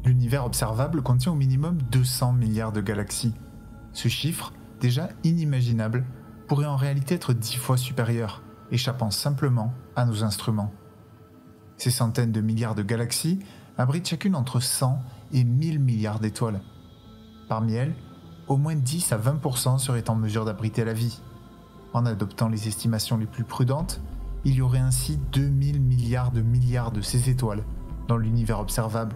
L'univers observable contient au minimum 200 milliards de galaxies. Ce chiffre, déjà inimaginable, pourrait en réalité être 10 fois supérieur, échappant simplement à nos instruments. Ces centaines de milliards de galaxies abritent chacune entre 100 et 1000 milliards d'étoiles. Parmi elles, au moins 10 à 20% seraient en mesure d'abriter la vie. En adoptant les estimations les plus prudentes, il y aurait ainsi 2000 milliards de ces étoiles dans l'univers observable.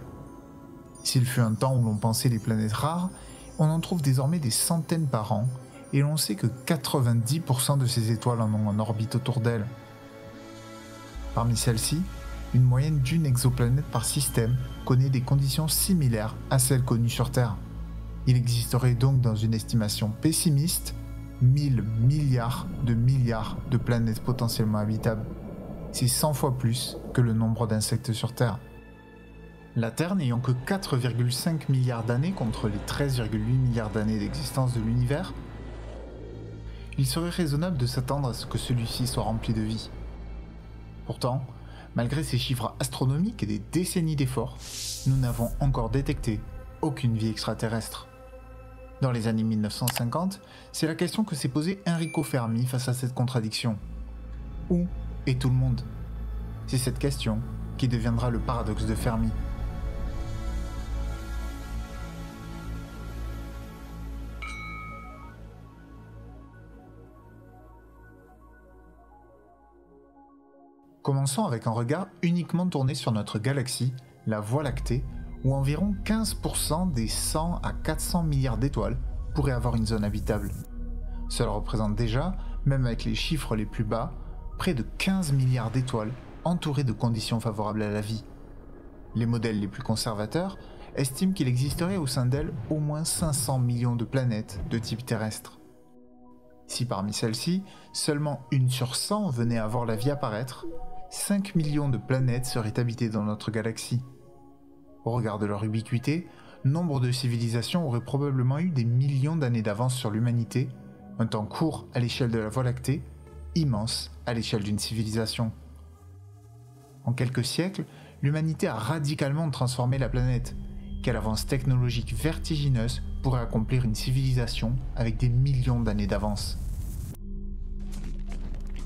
S'il fut un temps où l'on pensait les planètes rares, on en trouve désormais des centaines par an, et l'on sait que 90% de ces étoiles en ont en orbite autour d'elles. Parmi celles-ci, une moyenne d'une exoplanète par système connaît des conditions similaires à celles connues sur Terre. Il existerait donc dans une estimation pessimiste 1000 milliards de planètes potentiellement habitables. C'est 100 fois plus que le nombre d'insectes sur Terre. La Terre n'ayant que 4,5 milliards d'années contre les 13,8 milliards d'années d'existence de l'univers, il serait raisonnable de s'attendre à ce que celui-ci soit rempli de vie. Pourtant, malgré ces chiffres astronomiques et des décennies d'efforts, nous n'avons encore détecté aucune vie extraterrestre. Dans les années 1950, c'est la question que s'est posée Enrico Fermi face à cette contradiction. Où est tout le monde ? C'est cette question qui deviendra le paradoxe de Fermi. Commençons avec un regard uniquement tourné sur notre galaxie, la Voie lactée, où environ 15% des 100 à 400 milliards d'étoiles pourraient avoir une zone habitable. Cela représente déjà, même avec les chiffres les plus bas, près de 15 milliards d'étoiles entourées de conditions favorables à la vie. Les modèles les plus conservateurs estiment qu'il existerait au sein d'elles au moins 500 millions de planètes de type terrestre. Si parmi celles-ci, seulement 1 sur 100 venait à voir la vie apparaître, 5 millions de planètes seraient habitées dans notre galaxie. Au regard de leur ubiquité, nombre de civilisations auraient probablement eu des millions d'années d'avance sur l'humanité, un temps court à l'échelle de la Voie lactée, immense à l'échelle d'une civilisation. En quelques siècles, l'humanité a radicalement transformé la planète. Quelle avance technologique vertigineuse pourrait accomplir une civilisation avec des millions d'années d'avance ?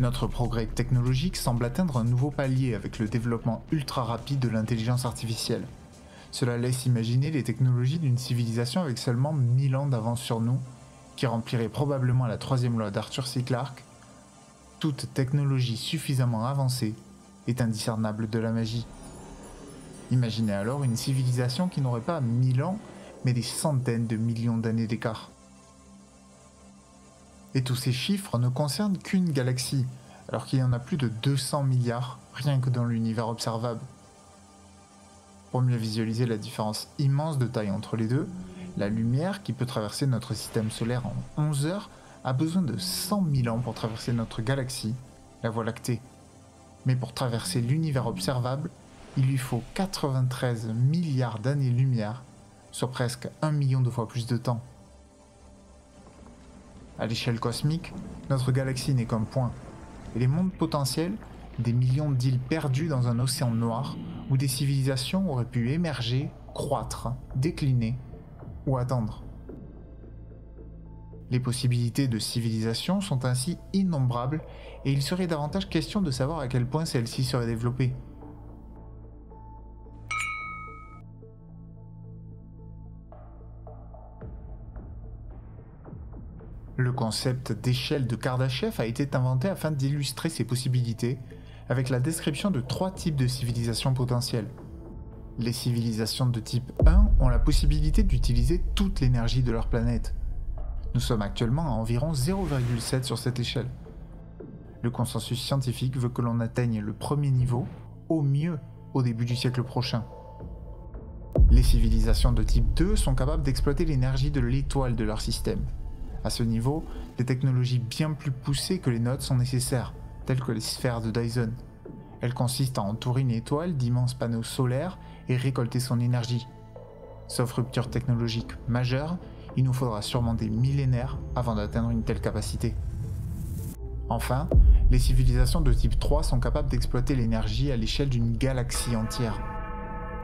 Notre progrès technologique semble atteindre un nouveau palier avec le développement ultra rapide de l'intelligence artificielle. Cela laisse imaginer les technologies d'une civilisation avec seulement 1000 ans d'avance sur nous, qui remplirait probablement la troisième loi d'Arthur C. Clarke. Toute technologie suffisamment avancée est indiscernable de la magie. Imaginez alors une civilisation qui n'aurait pas 1000 ans, mais des centaines de millions d'années d'écart. Et tous ces chiffres ne concernent qu'une galaxie, alors qu'il y en a plus de 200 milliards rien que dans l'univers observable. Pour mieux visualiser la différence immense de taille entre les deux, la lumière qui peut traverser notre système solaire en 11 heures a besoin de 100 000 ans pour traverser notre galaxie, la Voie lactée. Mais pour traverser l'univers observable, il lui faut 93 milliards d'années-lumière, soit presque 1 million de fois plus de temps. À l'échelle cosmique, notre galaxie n'est qu'un point, et les mondes potentiels, des millions d'îles perdues dans un océan noir, où des civilisations auraient pu émerger, croître, décliner ou attendre. Les possibilités de civilisation sont ainsi innombrables, et il serait davantage question de savoir à quel point celles-ci seraient développées. Le concept d'échelle de Kardashev a été inventé afin d'illustrer ces possibilités, avec la description de 3 types de civilisations potentielles. Les civilisations de type 1 ont la possibilité d'utiliser toute l'énergie de leur planète. Nous sommes actuellement à environ 0,7 sur cette échelle. Le consensus scientifique veut que l'on atteigne le premier niveau, au mieux, au début du siècle prochain. Les civilisations de type 2 sont capables d'exploiter l'énergie de l'étoile de leur système. À ce niveau, des technologies bien plus poussées que les nôtres sont nécessaires, telles que les sphères de Dyson. Elles consistent à entourer une étoile d'immenses panneaux solaires et récolter son énergie. Sauf rupture technologique majeure, il nous faudra sûrement des millénaires avant d'atteindre une telle capacité. Enfin, les civilisations de type 3 sont capables d'exploiter l'énergie à l'échelle d'une galaxie entière.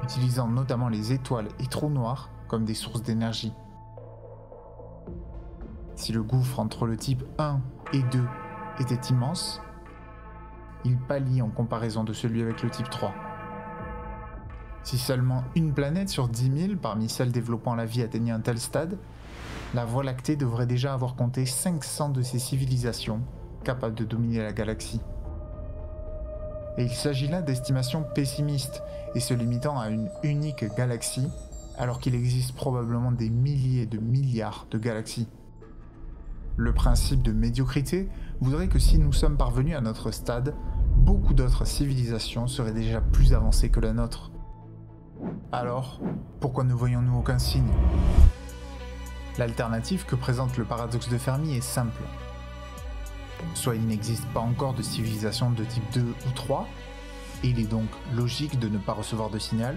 utilisant notamment les étoiles et trous noirs comme des sources d'énergie. Si le gouffre entre le type 1 et 2 était immense, il pâlit en comparaison de celui avec le type 3. Si seulement une planète sur 10 000 parmi celles développant la vie atteignait un tel stade, la Voie lactée devrait déjà avoir compté 500 de ces civilisations capables de dominer la galaxie. Et il s'agit là d'estimations pessimistes et se limitant à une unique galaxie, alors qu'il existe probablement des milliers de milliards de galaxies. Le principe de médiocrité voudrait que si nous sommes parvenus à notre stade, beaucoup d'autres civilisations seraient déjà plus avancées que la nôtre. Alors, pourquoi ne voyons-nous aucun signe ? L'alternative que présente le paradoxe de Fermi est simple. Soit il n'existe pas encore de civilisation de type 2 ou 3, et il est donc logique de ne pas recevoir de signal,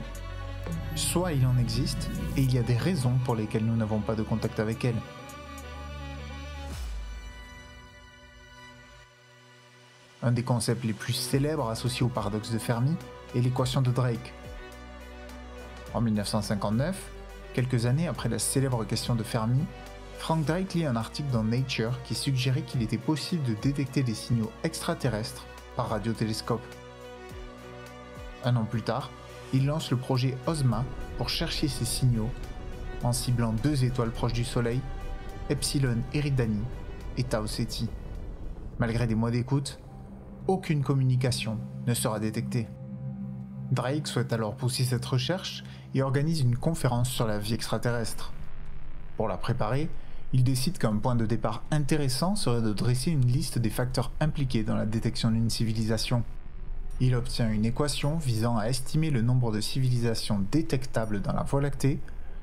soit il en existe, et il y a des raisons pour lesquelles nous n'avons pas de contact avec elles. Un des concepts les plus célèbres associés au paradoxe de Fermi est l'équation de Drake. En 1959, quelques années après la célèbre question de Fermi, Frank Drake lit un article dans Nature qui suggérait qu'il était possible de détecter des signaux extraterrestres par radiotélescope. Un an plus tard, il lance le projet OSMA pour chercher ces signaux en ciblant 2 étoiles proches du Soleil, Epsilon Eridani et Tau Ceti. Malgré des mois d'écoute, aucune communication ne sera détectée. Drake souhaite alors pousser cette recherche et organise une conférence sur la vie extraterrestre. Pour la préparer, il décide qu'un point de départ intéressant serait de dresser une liste des facteurs impliqués dans la détection d'une civilisation. Il obtient une équation visant à estimer le nombre de civilisations détectables dans la Voie lactée,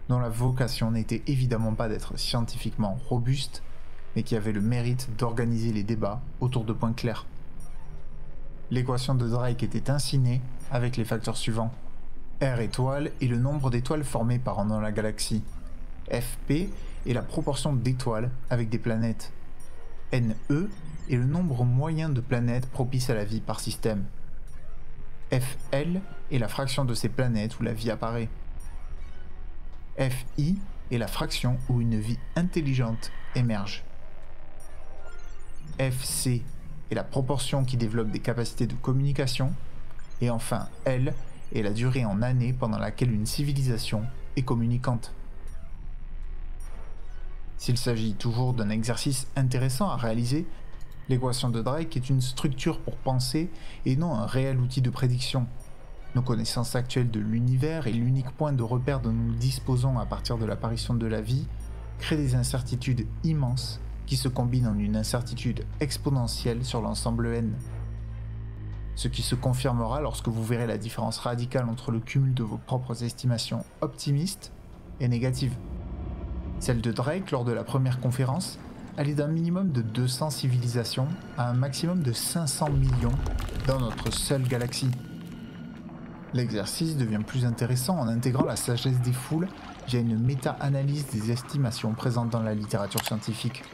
dont la vocation n'était évidemment pas d'être scientifiquement robuste, mais qui avait le mérite d'organiser les débats autour de points clairs. L'équation de Drake était ainsi née avec les facteurs suivants. R étoile est le nombre d'étoiles formées par an dans la galaxie. Fp est la proportion d'étoiles avec des planètes. Ne est le nombre moyen de planètes propices à la vie par système. Fl est la fraction de ces planètes où la vie apparaît. Fi est la fraction où une vie intelligente émerge. Fc est la proportion qui développe des capacités de communication, et enfin L est la durée en années pendant laquelle une civilisation est communicante. S'il s'agit toujours d'un exercice intéressant à réaliser, l'équation de Drake est une structure pour penser et non un réel outil de prédiction. Nos connaissances actuelles de l'univers et l'unique point de repère dont nous disposons à partir de l'apparition de la vie créent des incertitudes immenses qui se combine en une incertitude exponentielle sur l'ensemble n. Ce qui se confirmera lorsque vous verrez la différence radicale entre le cumul de vos propres estimations optimistes et négatives. Celle de Drake lors de la première conférence allait d'un minimum de 200 civilisations à un maximum de 500 millions dans notre seule galaxie. L'exercice devient plus intéressant en intégrant la sagesse des foules via une méta-analyse des estimations présentes dans la littérature scientifique.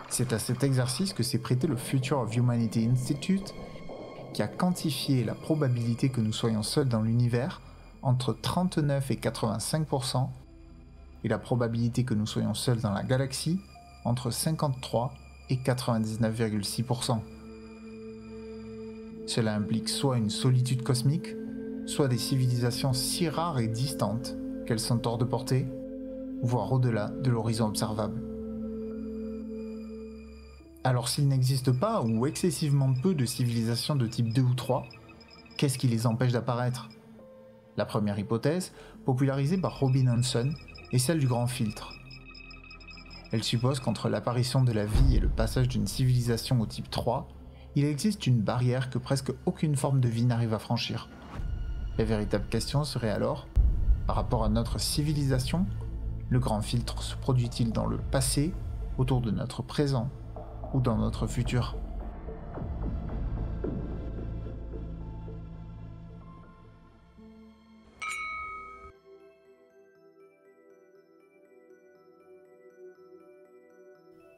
C'est à cet exercice que s'est prêté le Future of Humanity Institute, qui a quantifié la probabilité que nous soyons seuls dans l'univers entre 39 et 85%, et la probabilité que nous soyons seuls dans la galaxie entre 53 et 99,6%. Cela implique soit une solitude cosmique, soit des civilisations si rares et distantes qu'elles sont hors de portée, voire au-delà de l'horizon observable. Alors s'il n'existe pas ou excessivement peu de civilisations de type 2 ou 3, qu'est-ce qui les empêche d'apparaître ? La première hypothèse, popularisée par Robin Hanson, est celle du grand filtre. Elle suppose qu'entre l'apparition de la vie et le passage d'une civilisation au type 3, il existe une barrière que presque aucune forme de vie n'arrive à franchir. La véritable question serait alors, par rapport à notre civilisation, le grand filtre se produit-il dans le passé, autour de notre présent, ou dans notre futur ?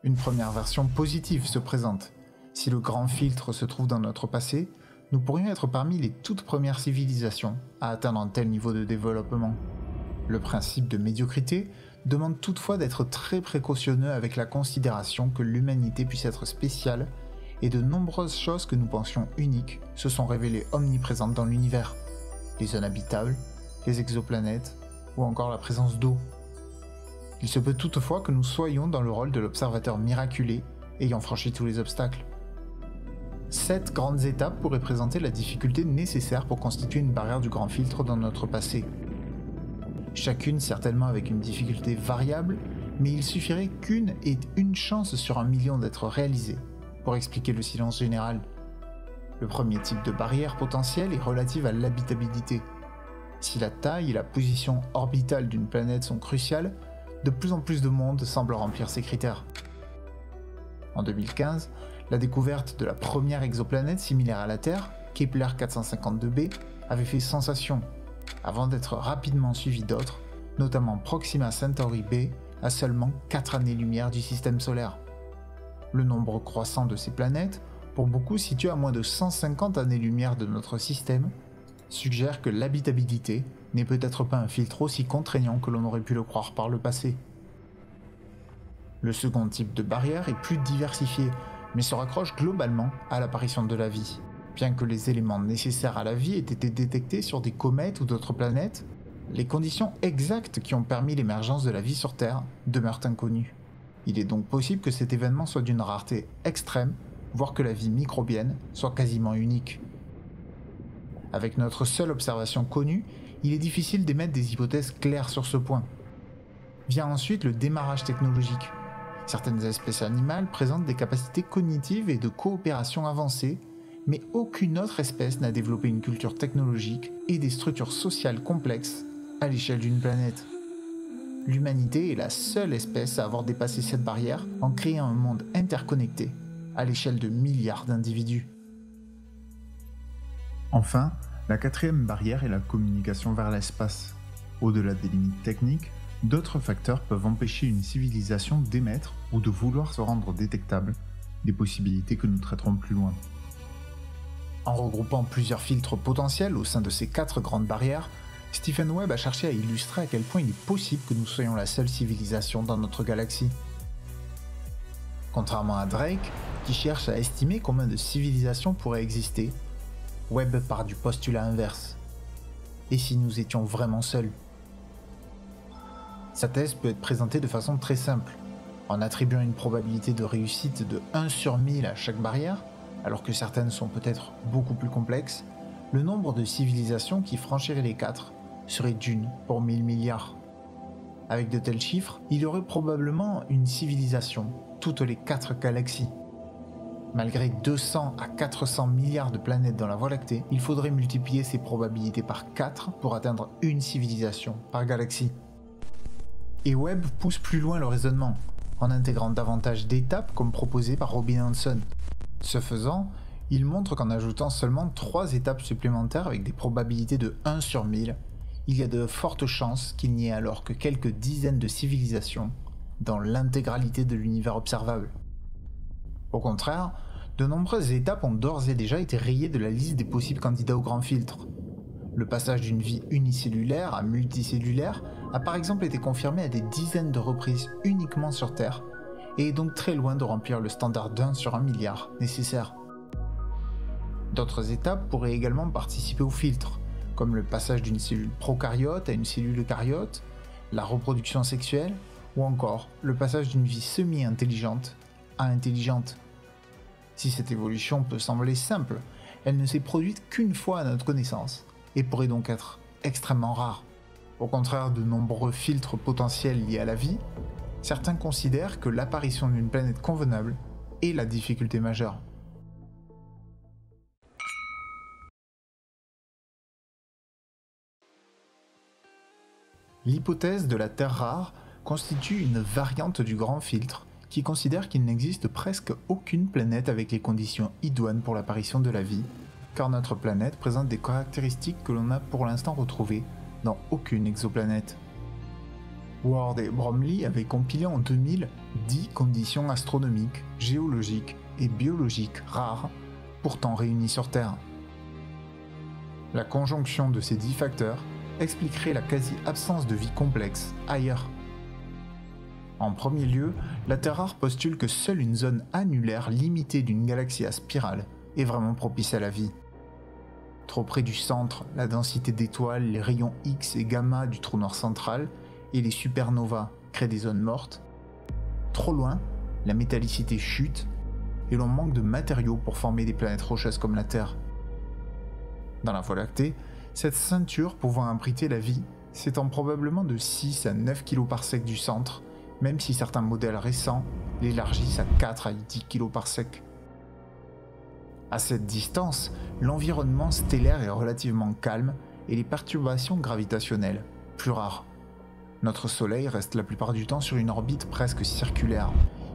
Une première version positive se présente. Si le grand filtre se trouve dans notre passé, nous pourrions être parmi les toutes premières civilisations à atteindre un tel niveau de développement. Le principe de médiocrité demande toutefois d'être très précautionneux avec la considération que l'humanité puisse être spéciale et de nombreuses choses que nous pensions uniques se sont révélées omniprésentes dans l'univers. Les zones habitables, les exoplanètes ou encore la présence d'eau. Il se peut toutefois que nous soyons dans le rôle de l'observateur miraculé ayant franchi tous les obstacles. 7 grandes étapes pourraient présenter la difficulté nécessaire pour constituer une barrière du grand filtre dans notre passé. Chacune certainement avec une difficulté variable, mais il suffirait qu'une ait une chance sur 1 million d'être réalisée pour expliquer le silence général. Le premier type de barrière potentielle est relative à l'habitabilité. Si la taille et la position orbitale d'une planète sont cruciales, de plus en plus de monde semble remplir ces critères. En 2015, la découverte de la première exoplanète similaire à la Terre, Kepler 452b, avait fait sensation, avant d'être rapidement suivie d'autres, notamment Proxima Centauri b, à seulement 4 années-lumière du système solaire. Le nombre croissant de ces planètes, pour beaucoup situées à moins de 150 années-lumière de notre système, suggère que l'habitabilité n'est peut-être pas un filtre aussi contraignant que l'on aurait pu le croire par le passé. Le second type de barrière est plus diversifié, mais se raccroche globalement à l'apparition de la vie. Bien que les éléments nécessaires à la vie aient été détectés sur des comètes ou d'autres planètes, les conditions exactes qui ont permis l'émergence de la vie sur Terre demeurent inconnues. Il est donc possible que cet événement soit d'une rareté extrême, voire que la vie microbienne soit quasiment unique. Avec notre seule observation connue, il est difficile d'émettre des hypothèses claires sur ce point. Vient ensuite le démarrage technologique. Certaines espèces animales présentent des capacités cognitives et de coopération avancées, mais aucune autre espèce n'a développé une culture technologique et des structures sociales complexes à l'échelle d'une planète. L'humanité est la seule espèce à avoir dépassé cette barrière en créant un monde interconnecté à l'échelle de milliards d'individus. Enfin, la quatrième barrière est la communication vers l'espace. Au-delà des limites techniques, d'autres facteurs peuvent empêcher une civilisation d'émettre ou de vouloir se rendre détectable, des possibilités que nous traiterons plus loin. En regroupant plusieurs filtres potentiels au sein de ces 4 grandes barrières, Stephen Webb a cherché à illustrer à quel point il est possible que nous soyons la seule civilisation dans notre galaxie. Contrairement à Drake, qui cherche à estimer combien de civilisations pourraient exister, Webb part du postulat inverse. Et si nous étions vraiment seuls ? Sa thèse peut être présentée de façon très simple, en attribuant une probabilité de réussite de 1 sur 1000 à chaque barrière, alors que certaines sont peut-être beaucoup plus complexes, le nombre de civilisations qui franchiraient les 4 serait d'1 pour 1000 milliards. Avec de tels chiffres, il y aurait probablement une civilisation toutes les 4 galaxies. Malgré 200 à 400 milliards de planètes dans la Voie lactée, il faudrait multiplier ces probabilités par 4 pour atteindre une civilisation par galaxie. Et Webb pousse plus loin le raisonnement, en intégrant davantage d'étapes comme proposé par Robin Hanson. Ce faisant, il montre qu'en ajoutant seulement 3 étapes supplémentaires avec des probabilités de 1 sur 1000, il y a de fortes chances qu'il n'y ait alors que quelques dizaines de civilisations dans l'intégralité de l'univers observable. Au contraire, de nombreuses étapes ont d'ores et déjà été rayées de la liste des possibles candidats au grand filtre. Le passage d'une vie unicellulaire à multicellulaire a par exemple été confirmé à des dizaines de reprises uniquement sur Terre, et est donc très loin de remplir le standard d'1 sur 1 milliard nécessaire. D'autres étapes pourraient également participer au filtre, comme le passage d'une cellule prokaryote à une cellule eucaryote, la reproduction sexuelle, ou encore le passage d'une vie semi-intelligente à intelligente. Si cette évolution peut sembler simple, elle ne s'est produite qu'une fois à notre connaissance, et pourrait donc être extrêmement rare. Au contraire de nombreux filtres potentiels liés à la vie, certains considèrent que l'apparition d'une planète convenable est la difficulté majeure. L'hypothèse de la Terre rare constitue une variante du grand filtre qui considère qu'il n'existe presque aucune planète avec les conditions idoines pour l'apparition de la vie, car notre planète présente des caractéristiques que l'on n'a pour l'instant retrouvées dans aucune exoplanète. Ward et Bromley avaient compilé en 2000 10 conditions astronomiques, géologiques et biologiques rares, pourtant réunies sur Terre. La conjonction de ces 10 facteurs expliquerait la quasi-absence de vie complexe ailleurs. En premier lieu, la Terre rare postule que seule une zone annulaire limitée d'une galaxie à spirale est vraiment propice à la vie. Trop près du centre, la densité d'étoiles, les rayons X et gamma du trou noir central et les supernovas créent des zones mortes. Trop loin, la métallicité chute et l'on manque de matériaux pour former des planètes rocheuses comme la Terre. Dans la Voie lactée, cette ceinture pouvant abriter la vie s'étend probablement de 6 à 9 kg par sec du centre, même si certains modèles récents l'élargissent à 4 à 10 kg par sec. À cette distance, l'environnement stellaire est relativement calme et les perturbations gravitationnelles plus rares. Notre Soleil reste la plupart du temps sur une orbite presque circulaire.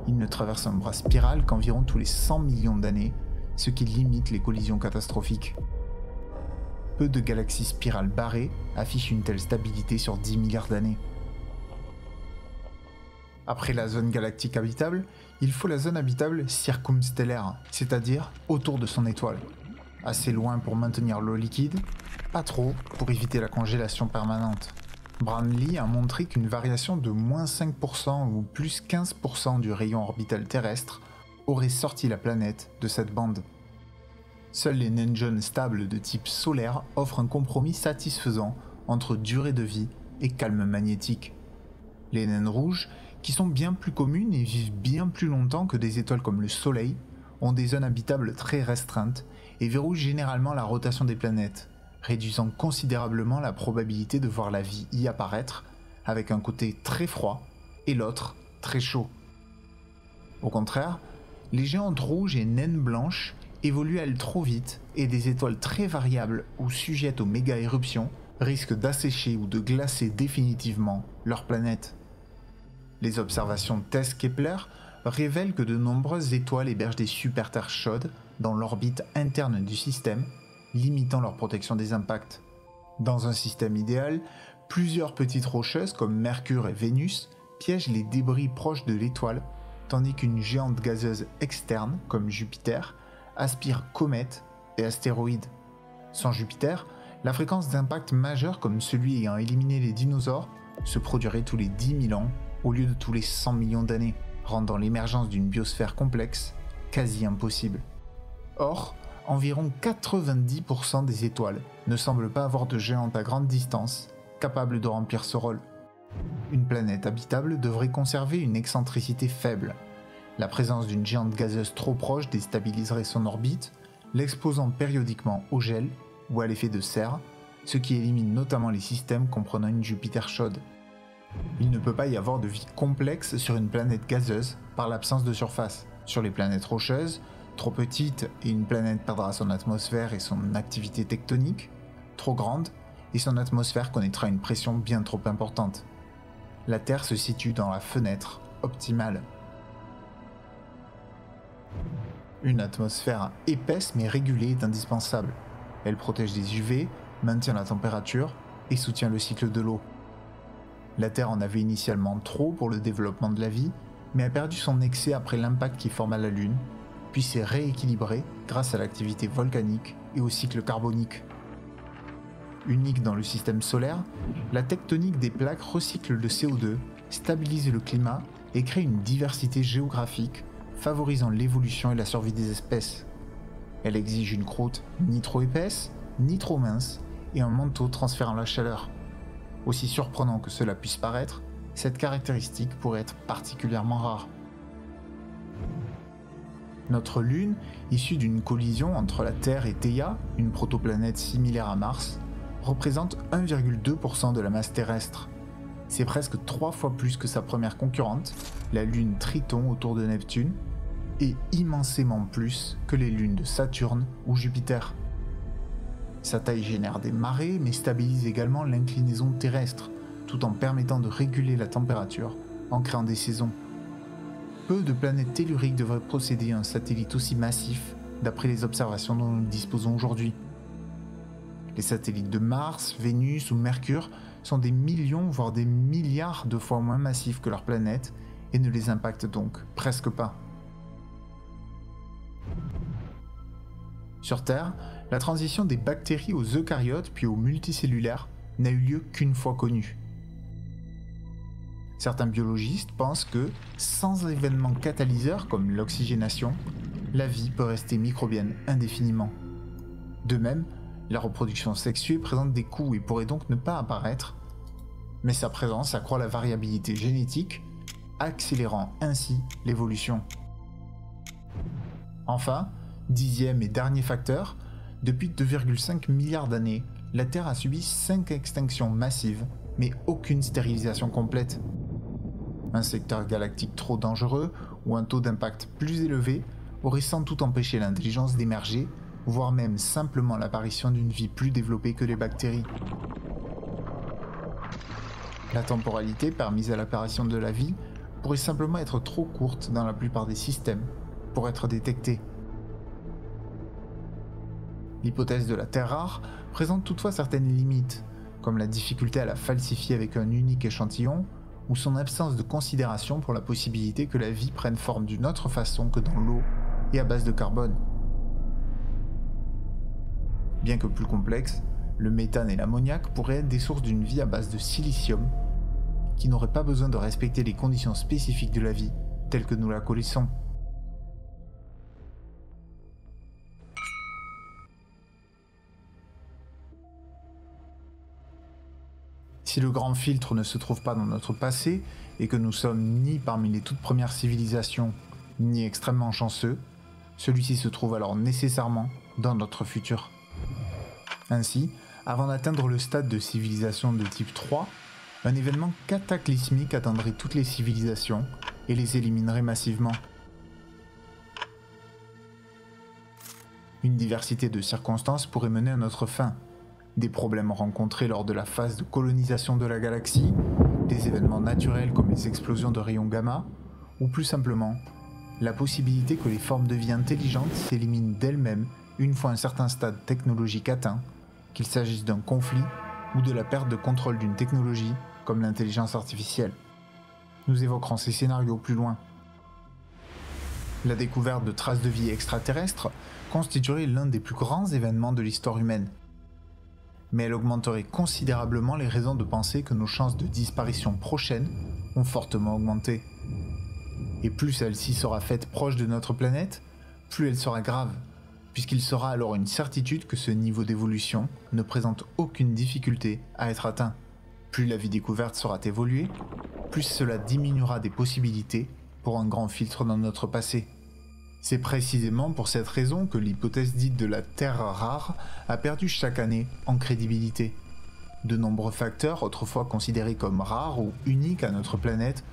Il ne traverse un bras spiral qu'environ tous les 100 millions d'années, ce qui limite les collisions catastrophiques. Peu de galaxies spirales barrées affichent une telle stabilité sur 10 milliards d'années. Après la zone galactique habitable, il faut la zone habitable circumstellaire, c'est-à-dire autour de son étoile. Assez loin pour maintenir l'eau liquide, pas trop pour éviter la congélation permanente. Branly a montré qu'une variation de moins 5% ou plus 15% du rayon orbital terrestre aurait sorti la planète de cette bande. Seuls les naines jaunes stables de type solaire offrent un compromis satisfaisant entre durée de vie et calme magnétique. Les naines rouges, qui sont bien plus communes et vivent bien plus longtemps que des étoiles comme le Soleil, ont des zones habitables très restreintes et verrouillent généralement la rotation des planètes, réduisant considérablement la probabilité de voir la vie y apparaître, avec un côté très froid et l'autre très chaud. Au contraire, les géantes rouges et naines blanches évoluent elles trop vite et des étoiles très variables ou sujettes aux méga-éruptions risquent d'assécher ou de glacer définitivement leur planète. Les observations TESS-Kepler révèlent que de nombreuses étoiles hébergent des super-terres chaudes dans l'orbite interne du système, limitant leur protection des impacts. Dans un système idéal, plusieurs petites rocheuses comme Mercure et Vénus piègent les débris proches de l'étoile, tandis qu'une géante gazeuse externe, comme Jupiter, aspire comètes et astéroïdes. Sans Jupiter, la fréquence d'impact majeur comme celui ayant éliminé les dinosaures se produirait tous les 10 000 ans au lieu de tous les 100 millions d'années, rendant l'émergence d'une biosphère complexe quasi impossible. Or, environ 90% des étoiles ne semblent pas avoir de géantes à grande distance capables de remplir ce rôle. Une planète habitable devrait conserver une excentricité faible. La présence d'une géante gazeuse trop proche déstabiliserait son orbite, l'exposant périodiquement au gel ou à l'effet de serre, ce qui élimine notamment les systèmes comprenant une Jupiter chaude. Il ne peut pas y avoir de vie complexe sur une planète gazeuse par l'absence de surface. Sur les planètes rocheuses, trop petites et une planète perdra son atmosphère et son activité tectonique, trop grande et son atmosphère connaîtra une pression bien trop importante. La Terre se situe dans la fenêtre optimale. Une atmosphère épaisse mais régulée est indispensable. Elle protège des UV, maintient la température et soutient le cycle de l'eau. La Terre en avait initialement trop pour le développement de la vie, mais a perdu son excès après l'impact qui forma la Lune, puis s'est rééquilibrée grâce à l'activité volcanique et au cycle carbonique. Unique dans le système solaire, la tectonique des plaques recycle le CO2, stabilise le climat et crée une diversité géographique, favorisant l'évolution et la survie des espèces. Elle exige une croûte ni trop épaisse, ni trop mince, et un manteau transférant la chaleur. Aussi surprenant que cela puisse paraître, cette caractéristique pourrait être particulièrement rare. Notre Lune, issue d'une collision entre la Terre et Theia, une protoplanète similaire à Mars, représente 1,2% de la masse terrestre. C'est presque 3 fois plus que sa première concurrente, la Lune Triton autour de Neptune, et immensément plus que les lunes de Saturne ou Jupiter. Sa taille génère des marées mais stabilise également l'inclinaison terrestre, tout en permettant de réguler la température en créant des saisons. Peu de planètes telluriques devraient posséder un satellite aussi massif d'après les observations dont nous disposons aujourd'hui. Les satellites de Mars, Vénus ou Mercure sont des millions voire des milliards de fois moins massifs que leurs planètes et ne les impactent donc presque pas. Sur Terre, la transition des bactéries aux eucaryotes puis aux multicellulaires n'a eu lieu qu'une fois connue. Certains biologistes pensent que, sans événements catalyseurs comme l'oxygénation, la vie peut rester microbienne indéfiniment. De même, la reproduction sexuée présente des coûts et pourrait donc ne pas apparaître, mais sa présence accroît la variabilité génétique, accélérant ainsi l'évolution. Enfin, 10e et dernier facteur, depuis 2,5 milliards d'années, la Terre a subi 5 extinctions massives, mais aucune stérilisation complète. Un secteur galactique trop dangereux ou un taux d'impact plus élevé aurait sans doute empêché l'intelligence d'émerger, voire même simplement l'apparition d'une vie plus développée que les bactéries. La temporalité permise à l'apparition de la vie pourrait simplement être trop courte dans la plupart des systèmes pour être détectée. L'hypothèse de la Terre rare présente toutefois certaines limites, comme la difficulté à la falsifier avec un unique échantillon, ou son absence de considération pour la possibilité que la vie prenne forme d'une autre façon que dans l'eau et à base de carbone. Bien que plus complexe, le méthane et l'ammoniac pourraient être des sources d'une vie à base de silicium, qui n'aurait pas besoin de respecter les conditions spécifiques de la vie, telles que nous la connaissons. Si le grand filtre ne se trouve pas dans notre passé, et que nous sommes ni parmi les toutes premières civilisations, ni extrêmement chanceux, celui-ci se trouve alors nécessairement dans notre futur. Ainsi, avant d'atteindre le stade de civilisation de type 3, un événement cataclysmique atteindrait toutes les civilisations et les éliminerait massivement. Une diversité de circonstances pourrait mener à notre fin. Des problèmes rencontrés lors de la phase de colonisation de la galaxie, des événements naturels comme les explosions de rayons gamma, ou plus simplement, la possibilité que les formes de vie intelligentes s'éliminent d'elles-mêmes une fois un certain stade technologique atteint, qu'il s'agisse d'un conflit ou de la perte de contrôle d'une technologie comme l'intelligence artificielle. Nous évoquerons ces scénarios plus loin. La découverte de traces de vie extraterrestres constituerait l'un des plus grands événements de l'histoire humaine. Mais elle augmenterait considérablement les raisons de penser que nos chances de disparition prochaine ont fortement augmenté. Et plus celle-ci sera faite proche de notre planète, plus elle sera grave, puisqu'il sera alors une certitude que ce niveau d'évolution ne présente aucune difficulté à être atteint. Plus la vie découverte sera évoluée, plus cela diminuera des possibilités pour un grand filtre dans notre passé. C'est précisément pour cette raison que l'hypothèse dite de la Terre rare a perdu chaque année en crédibilité. De nombreux facteurs, autrefois considérés comme rares ou uniques à notre planète,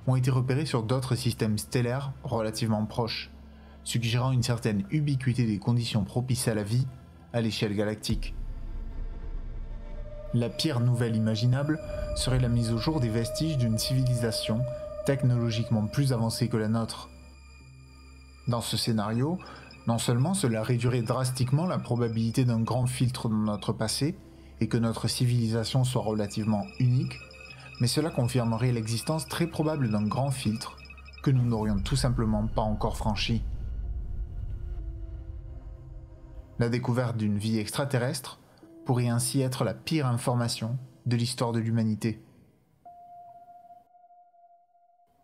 ont été repérés sur d'autres systèmes stellaires relativement proches, suggérant une certaine ubiquité des conditions propices à la vie à l'échelle galactique. La pire nouvelle imaginable serait la mise au jour des vestiges d'une civilisation technologiquement plus avancée que la nôtre. Dans ce scénario, non seulement cela réduirait drastiquement la probabilité d'un grand filtre dans notre passé et que notre civilisation soit relativement unique, mais cela confirmerait l'existence très probable d'un grand filtre que nous n'aurions tout simplement pas encore franchi. La découverte d'une vie extraterrestre pourrait ainsi être la pire information de l'histoire de l'humanité.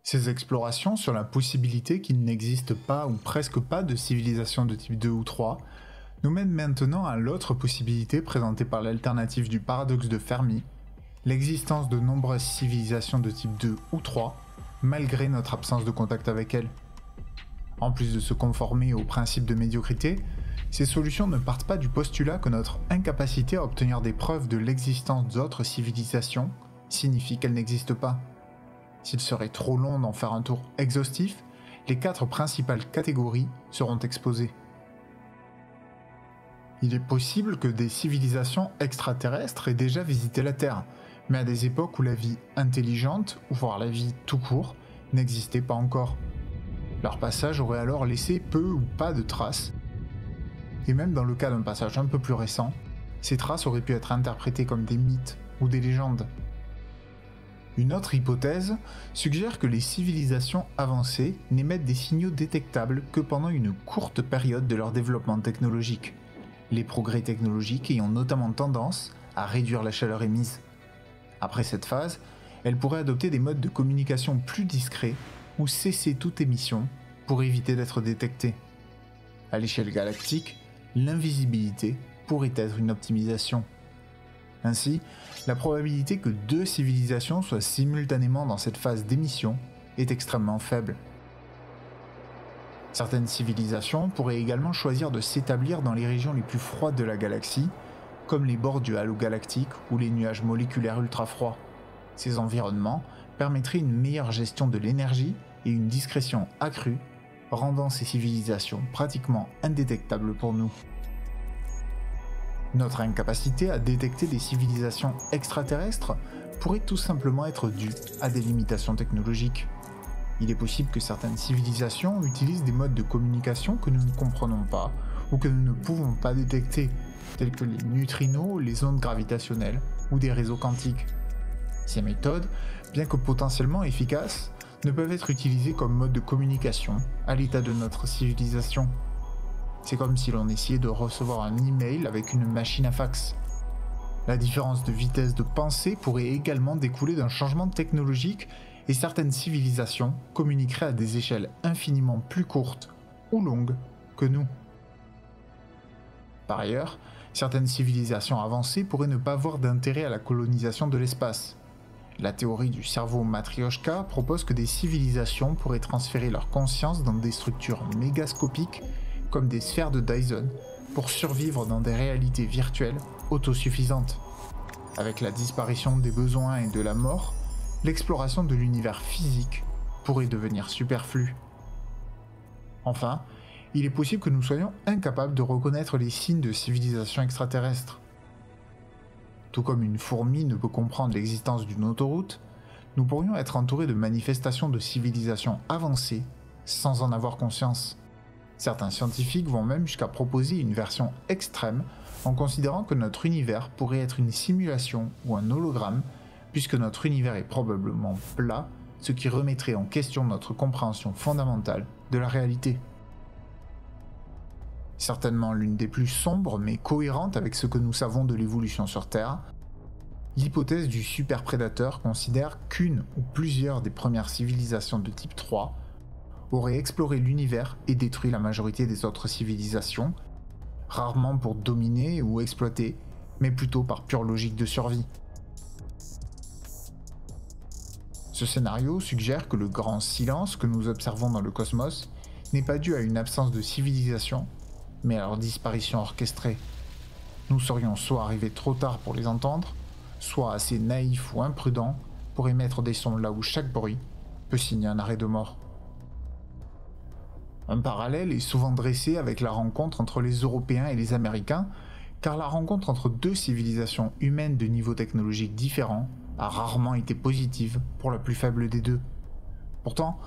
Ces explorations sur la possibilité qu'il n'existe pas ou presque pas de civilisation de type 2 ou 3 nous mènent maintenant à l'autre possibilité présentée par l'alternative du paradoxe de Fermi, l'existence de nombreuses civilisations de type 2 ou 3 malgré notre absence de contact avec elles. En plus de se conformer au principe de médiocrité, ces solutions ne partent pas du postulat que notre incapacité à obtenir des preuves de l'existence d'autres civilisations signifie qu'elles n'existent pas. S'il serait trop long d'en faire un tour exhaustif, les 4 principales catégories seront exposées. Il est possible que des civilisations extraterrestres aient déjà visité la Terre, mais à des époques où la vie intelligente, ou voire la vie tout court, n'existait pas encore. Leur passage aurait alors laissé peu ou pas de traces, et même dans le cas d'un passage un peu plus récent, ces traces auraient pu être interprétées comme des mythes ou des légendes. Une autre hypothèse suggère que les civilisations avancées n'émettent des signaux détectables que pendant une courte période de leur développement technologique, les progrès technologiques ayant notamment tendance à réduire la chaleur émise. Après cette phase, elle pourrait adopter des modes de communication plus discrets ou cesser toute émission pour éviter d'être détectée. À l'échelle galactique, l'invisibilité pourrait être une optimisation. Ainsi, la probabilité que deux civilisations soient simultanément dans cette phase d'émission est extrêmement faible. Certaines civilisations pourraient également choisir de s'établir dans les régions les plus froides de la galaxie, comme les bords du halo galactique ou les nuages moléculaires ultra-froids. Ces environnements permettraient une meilleure gestion de l'énergie et une discrétion accrue, rendant ces civilisations pratiquement indétectables pour nous. Notre incapacité à détecter des civilisations extraterrestres pourrait tout simplement être due à des limitations technologiques. Il est possible que certaines civilisations utilisent des modes de communication que nous ne comprenons pas ou que nous ne pouvons pas détecter, tels que les neutrinos, les ondes gravitationnelles ou des réseaux quantiques. Ces méthodes, bien que potentiellement efficaces, ne peuvent être utilisées comme mode de communication à l'état de notre civilisation. C'est comme si l'on essayait de recevoir un email avec une machine à fax. La différence de vitesse de pensée pourrait également découler d'un changement technologique et certaines civilisations communiqueraient à des échelles infiniment plus courtes ou longues que nous. Par ailleurs, certaines civilisations avancées pourraient ne pas avoir d'intérêt à la colonisation de l'espace. La théorie du cerveau matrioshka propose que des civilisations pourraient transférer leur conscience dans des structures mégascopiques comme des sphères de Dyson pour survivre dans des réalités virtuelles autosuffisantes. Avec la disparition des besoins et de la mort, l'exploration de l'univers physique pourrait devenir superflue. Enfin, il est possible que nous soyons incapables de reconnaître les signes de civilisation extraterrestre. Tout comme une fourmi ne peut comprendre l'existence d'une autoroute, nous pourrions être entourés de manifestations de civilisation avancées sans en avoir conscience. Certains scientifiques vont même jusqu'à proposer une version extrême en considérant que notre univers pourrait être une simulation ou un hologramme, puisque notre univers est probablement plat, ce qui remettrait en question notre compréhension fondamentale de la réalité. Certainement l'une des plus sombres mais cohérentes avec ce que nous savons de l'évolution sur Terre, l'hypothèse du superprédateur considère qu'une ou plusieurs des premières civilisations de type 3 auraient exploré l'univers et détruit la majorité des autres civilisations, rarement pour dominer ou exploiter, mais plutôt par pure logique de survie. Ce scénario suggère que le grand silence que nous observons dans le cosmos n'est pas dû à une absence de civilisation, mais à leur disparition orchestrée. Nous serions soit arrivés trop tard pour les entendre, soit assez naïfs ou imprudents pour émettre des sons là où chaque bruit peut signer un arrêt de mort. Un parallèle est souvent dressé avec la rencontre entre les Européens et les Américains, car la rencontre entre deux civilisations humaines de niveaux technologiques différents a rarement été positive pour la plus faible des deux. Pourtant,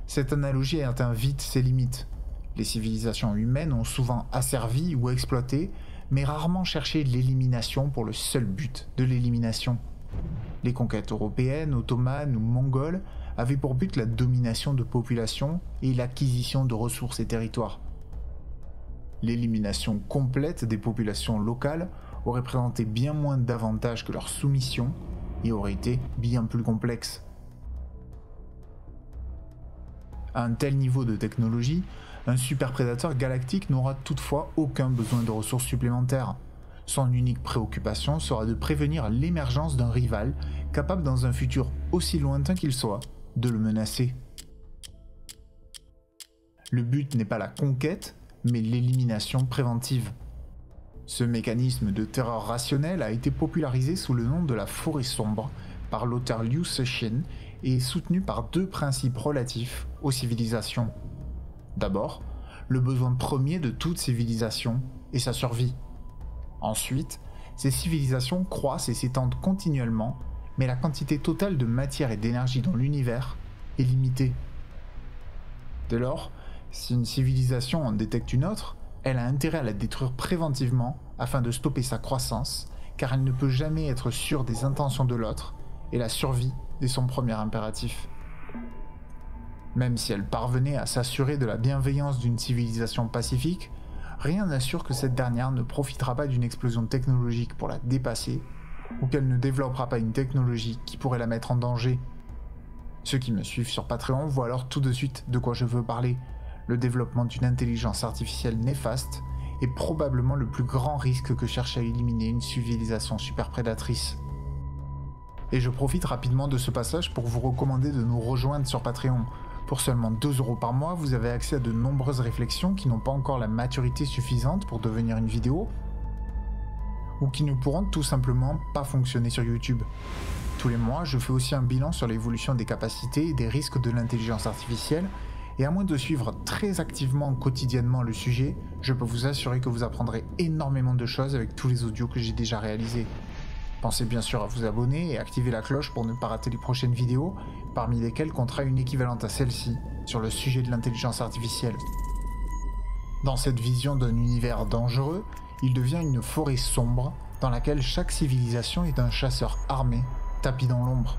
cette analogie atteint vite ses limites. Les civilisations humaines ont souvent asservi ou exploité, mais rarement cherché l'élimination pour le seul but de l'élimination. Les conquêtes européennes, ottomanes ou mongoles avaient pour but la domination de populations et l'acquisition de ressources et territoires. L'élimination complète des populations locales aurait présenté bien moins d'avantages que leur soumission et aurait été bien plus complexe. À un tel niveau de technologie, un superprédateur galactique n'aura toutefois aucun besoin de ressources supplémentaires. Son unique préoccupation sera de prévenir l'émergence d'un rival capable dans un futur aussi lointain qu'il soit de le menacer. Le but n'est pas la conquête, mais l'élimination préventive. Ce mécanisme de terreur rationnelle a été popularisé sous le nom de la forêt sombre par l'auteur Liu Cixin et est soutenu par deux principes relatifs aux civilisations. D'abord, le besoin premier de toute civilisation est sa survie. Ensuite, ces civilisations croissent et s'étendent continuellement, mais la quantité totale de matière et d'énergie dans l'univers est limitée. Dès lors, si une civilisation en détecte une autre, elle a intérêt à la détruire préventivement afin de stopper sa croissance, car elle ne peut jamais être sûre des intentions de l'autre, et la survie est son premier impératif. Même si elle parvenait à s'assurer de la bienveillance d'une civilisation pacifique, rien n'assure que cette dernière ne profitera pas d'une explosion technologique pour la dépasser, ou qu'elle ne développera pas une technologie qui pourrait la mettre en danger. Ceux qui me suivent sur Patreon voient alors tout de suite de quoi je veux parler. Le développement d'une intelligence artificielle néfaste est probablement le plus grand risque que cherche à éliminer une civilisation super prédatrice. Et je profite rapidement de ce passage pour vous recommander de nous rejoindre sur Patreon. Pour seulement 2€ par mois, vous avez accès à de nombreuses réflexions qui n'ont pas encore la maturité suffisante pour devenir une vidéo, ou qui ne pourront tout simplement pas fonctionner sur YouTube. Tous les mois, je fais aussi un bilan sur l'évolution des capacités et des risques de l'intelligence artificielle, et à moins de suivre très activement quotidiennement le sujet, je peux vous assurer que vous apprendrez énormément de choses avec tous les audios que j'ai déjà réalisés. Pensez bien sûr à vous abonner et activer la cloche pour ne pas rater les prochaines vidéos, parmi lesquelles comptera une équivalente à celle-ci, sur le sujet de l'intelligence artificielle. Dans cette vision d'un univers dangereux, il devient une forêt sombre dans laquelle chaque civilisation est un chasseur armé, tapi dans l'ombre.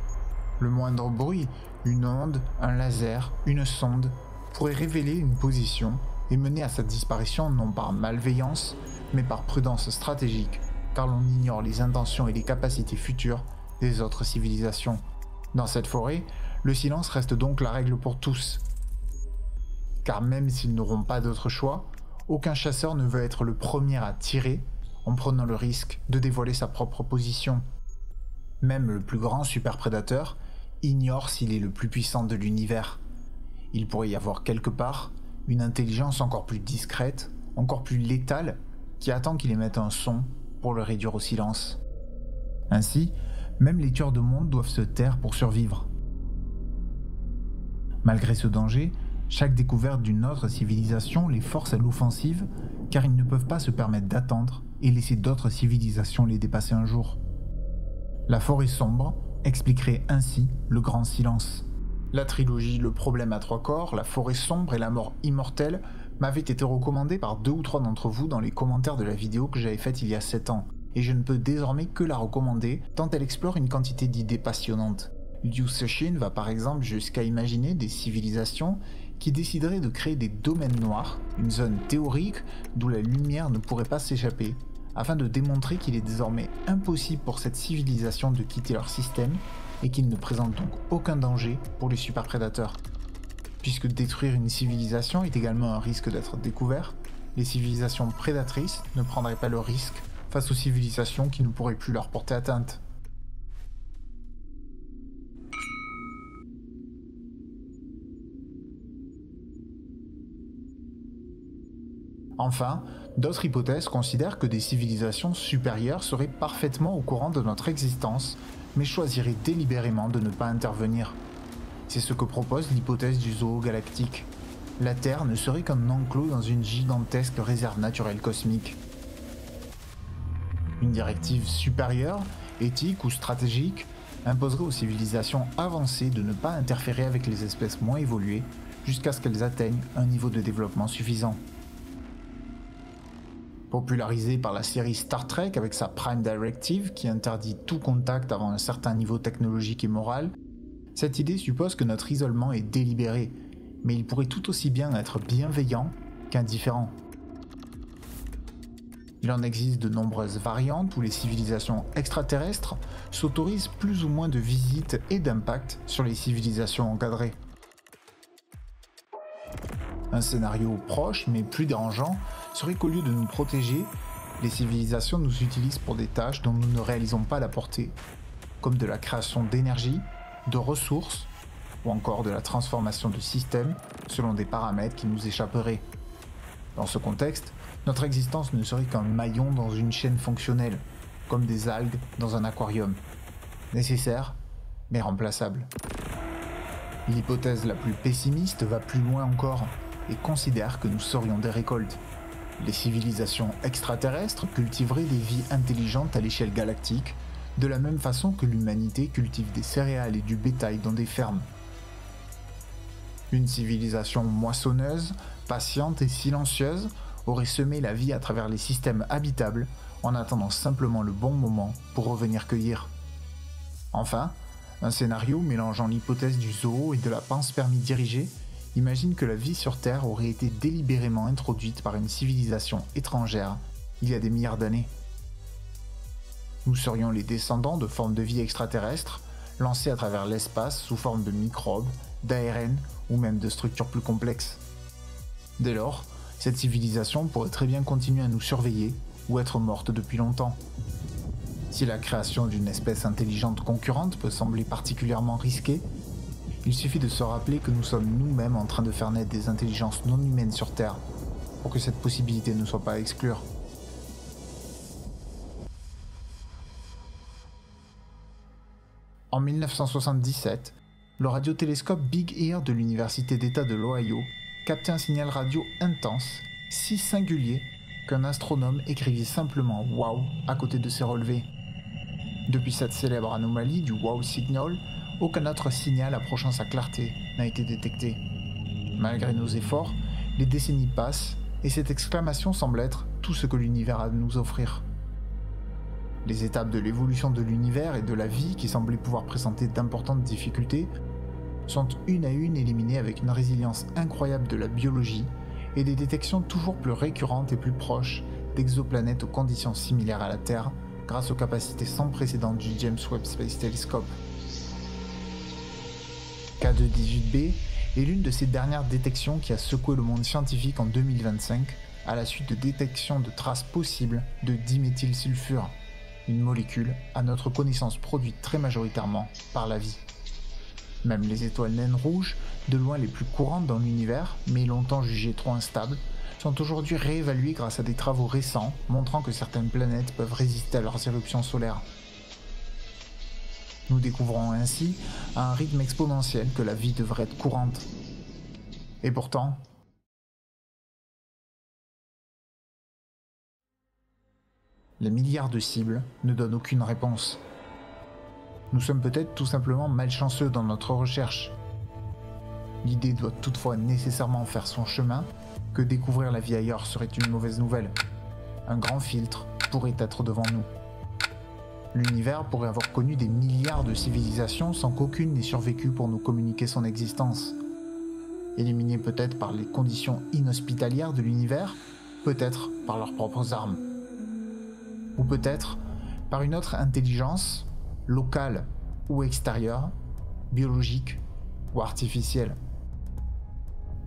Le moindre bruit, une onde, un laser, une sonde, pourrait révéler une position et mener à sa disparition non par malveillance, mais par prudence stratégique, car l'on ignore les intentions et les capacités futures des autres civilisations. Dans cette forêt, le silence reste donc la règle pour tous. Car même s'ils n'auront pas d'autre choix, aucun chasseur ne veut être le premier à tirer en prenant le risque de dévoiler sa propre position. Même le plus grand superprédateur ignore s'il est le plus puissant de l'univers. Il pourrait y avoir quelque part une intelligence encore plus discrète, encore plus létale, qui attend qu'il émette un son pour le réduire au silence. Ainsi, même les tueurs de monde doivent se taire pour survivre. Malgré ce danger, chaque découverte d'une autre civilisation les force à l'offensive, car ils ne peuvent pas se permettre d'attendre et laisser d'autres civilisations les dépasser un jour. La forêt sombre expliquerait ainsi le grand silence. La trilogie Le problème à 3 corps, La forêt sombre et La mort immortelle m'avait été recommandée par 2 ou 3 d'entre vous dans les commentaires de la vidéo que j'avais faite il y a 7 ans, et je ne peux désormais que la recommander tant elle explore une quantité d'idées passionnantes. Liu Cixin va par exemple jusqu'à imaginer des civilisations qui décideraient de créer des domaines noirs, une zone théorique d'où la lumière ne pourrait pas s'échapper, afin de démontrer qu'il est désormais impossible pour cette civilisation de quitter leur système et qu'il ne présente donc aucun danger pour les superprédateurs. Puisque détruire une civilisation est également un risque d'être découvert, les civilisations prédatrices ne prendraient pas le risque face aux civilisations qui ne pourraient plus leur porter atteinte. Enfin, d'autres hypothèses considèrent que des civilisations supérieures seraient parfaitement au courant de notre existence, mais choisiraient délibérément de ne pas intervenir. C'est ce que propose l'hypothèse du zoo galactique. La Terre ne serait qu'un enclos dans une gigantesque réserve naturelle cosmique. Une directive supérieure, éthique ou stratégique, imposerait aux civilisations avancées de ne pas interférer avec les espèces moins évoluées jusqu'à ce qu'elles atteignent un niveau de développement suffisant. Popularisée par la série Star Trek avec sa Prime Directive qui interdit tout contact avant un certain niveau technologique et moral, cette idée suppose que notre isolement est délibéré, mais il pourrait tout aussi bien être bienveillant qu'indifférent. Il en existe de nombreuses variantes où les civilisations extraterrestres s'autorisent plus ou moins de visites et d'impact sur les civilisations encadrées. Un scénario proche mais plus dérangeant serait qu'au lieu de nous protéger, les civilisations nous utilisent pour des tâches dont nous ne réalisons pas la portée, comme de la création d'énergie, de ressources ou encore de la transformation de systèmes selon des paramètres qui nous échapperaient. Dans ce contexte, notre existence ne serait qu'un maillon dans une chaîne fonctionnelle, comme des algues dans un aquarium. Nécessaire, mais remplaçable. L'hypothèse la plus pessimiste va plus loin encore et considère que nous serions des récoltes. Les civilisations extraterrestres cultiveraient des vies intelligentes à l'échelle galactique, de la même façon que l'humanité cultive des céréales et du bétail dans des fermes. Une civilisation moissonneuse, patiente et silencieuse aurait semé la vie à travers les systèmes habitables en attendant simplement le bon moment pour revenir cueillir. Enfin, un scénario mélangeant l'hypothèse du zoo et de la panspermie dirigée Imagine que la vie sur Terre aurait été délibérément introduite par une civilisation étrangère il y a des milliards d'années. Nous serions les descendants de formes de vie extraterrestres, lancées à travers l'espace sous forme de microbes, d'ARN ou même de structures plus complexes. Dès lors, cette civilisation pourrait très bien continuer à nous surveiller ou être morte depuis longtemps. Si la création d'une espèce intelligente concurrente peut sembler particulièrement risquée, il suffit de se rappeler que nous sommes nous-mêmes en train de faire naître des intelligences non humaines sur Terre, pour que cette possibilité ne soit pas à exclure. En 1977, le radiotélescope Big Ear de l'Université d'État de l'Ohio captait un signal radio intense, si singulier qu'un astronome écrivit simplement « Wow » à côté de ses relevés. Depuis cette célèbre anomalie du Wow Signal, aucun autre signal approchant sa clarté n'a été détecté. Malgré nos efforts, les décennies passent et cette exclamation semble être tout ce que l'univers a à nous offrir. Les étapes de l'évolution de l'univers et de la vie qui semblaient pouvoir présenter d'importantes difficultés sont une à une éliminées avec une résilience incroyable de la biologie et des détections toujours plus récurrentes et plus proches d'exoplanètes aux conditions similaires à la Terre grâce aux capacités sans précédent du James Webb Space Telescope. K2-18b est l'une de ces dernières détections qui a secoué le monde scientifique en 2025 à la suite de détections de traces possibles de diméthylsulfure, une molécule à notre connaissance produite très majoritairement par la vie. Même les étoiles naines rouges, de loin les plus courantes dans l'univers, mais longtemps jugées trop instables, sont aujourd'hui réévaluées grâce à des travaux récents montrant que certaines planètes peuvent résister à leurs éruptions solaires. Nous découvrons ainsi, à un rythme exponentiel, que la vie devrait être courante. Et pourtant, les milliards de cibles ne donnent aucune réponse. Nous sommes peut-être tout simplement malchanceux dans notre recherche. L'idée doit toutefois nécessairement faire son chemin, que découvrir la vie ailleurs serait une mauvaise nouvelle. Un grand filtre pourrait être devant nous. L'univers pourrait avoir connu des milliards de civilisations sans qu'aucune n'ait survécu pour nous communiquer son existence. Éliminée peut-être par les conditions inhospitalières de l'univers, peut-être par leurs propres armes. Ou peut-être par une autre intelligence, locale ou extérieure, biologique ou artificielle.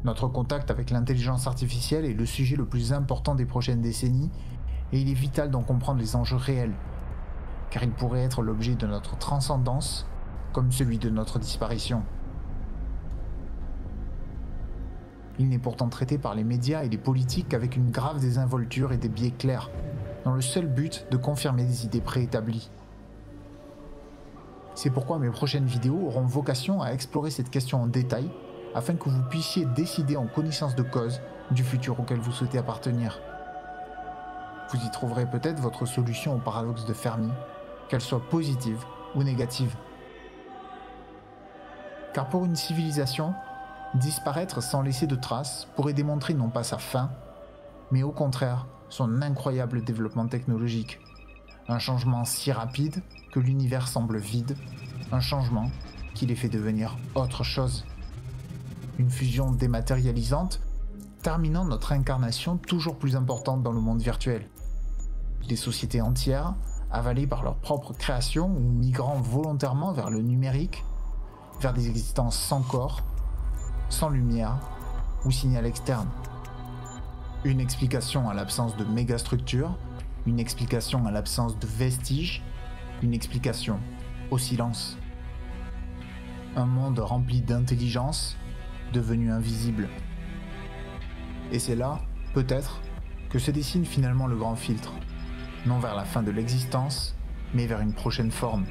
Notre contact avec l'intelligence artificielle est le sujet le plus important des prochaines décennies et il est vital d'en comprendre les enjeux réels, car il pourrait être l'objet de notre transcendance comme celui de notre disparition. Il n'est pourtant traité par les médias et les politiques qu'avec une grave désinvolture et des biais clairs, dans le seul but de confirmer des idées préétablies. C'est pourquoi mes prochaines vidéos auront vocation à explorer cette question en détail, afin que vous puissiez décider en connaissance de cause du futur auquel vous souhaitez appartenir. Vous y trouverez peut-être votre solution au paradoxe de Fermi, qu'elle soit positive ou négative. Car pour une civilisation, disparaître sans laisser de traces pourrait démontrer non pas sa fin, mais au contraire son incroyable développement technologique. Un changement si rapide que l'univers semble vide, un changement qui les fait devenir autre chose. Une fusion dématérialisante, terminant notre incarnation toujours plus importante dans le monde virtuel. Des sociétés entières, avalées par leur propre création ou migrant volontairement vers le numérique, vers des existences sans corps, sans lumière ou signal externe. Une explication à l'absence de mégastructures, une explication à l'absence de vestiges, une explication au silence. Un monde rempli d'intelligence, devenu invisible. Et c'est là, peut-être, que se dessine finalement le grand filtre, non vers la fin de l'existence, mais vers une prochaine forme.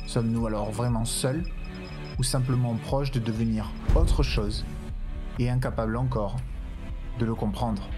Sommes-nous alors vraiment seuls, ou simplement proches de devenir autre chose, et incapables encore de le comprendre ?